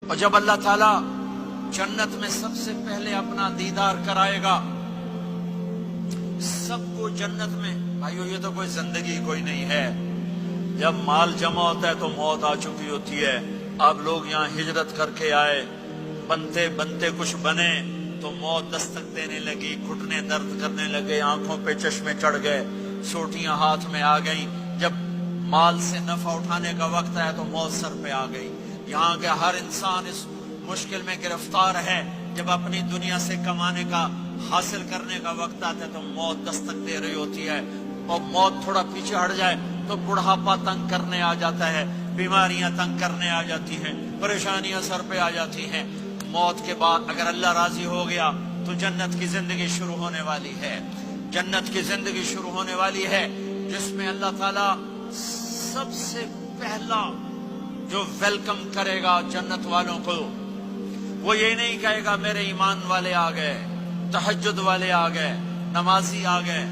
اور جب اللہ تعالیٰ جنت میں سب سے پہلے اپنا دیدار کرائے گا سب کو جنت میں، بھائیو یہ تو کوئی زندگی کوئی نہیں ہے. جب مال جمع ہوتا ہے تو موت آ چکی ہوتی ہے. آپ لوگ یہاں ہجرت کر کے آئے، بنتے بنتے کچھ بنے تو موت دستک دینے لگی، گھٹنے درد کرنے لگے، آنکھوں پہ چشمے چڑھ گئے، سوٹیاں ہاتھ میں آ گئیں. جب مال سے نفع اٹھانے کا وقت آیا تو موت سر پہ آ گئی. یہاں کے ہر انسان اس مشکل میں گرفتار ہے. جب اپنی دنیا سے کمانے کا، حاصل کرنے کا وقت آتا ہے تو موت دستک دے رہی ہوتی ہے. اور موت تھوڑا پیچھے ہٹ جائے تو بڑھاپا تنگ کرنے آ جاتا ہے، بیماریاں تنگ کرنے آ جاتی ہیں، پریشانیاں سر پہ آ جاتی ہیں. موت کے بعد اگر اللہ راضی ہو گیا تو جنت کی زندگی شروع ہونے والی ہے. جنت کی زندگی شروع ہونے والی ہے جس میں اللہ تعالیٰ سب سے پہلا جو ویلکم کرے گا جنت والوں کو، وہ یہ نہیں کہے گا میرے ایمان والے آ گئے، تہجد والے آ گئے، نمازی آ گئے.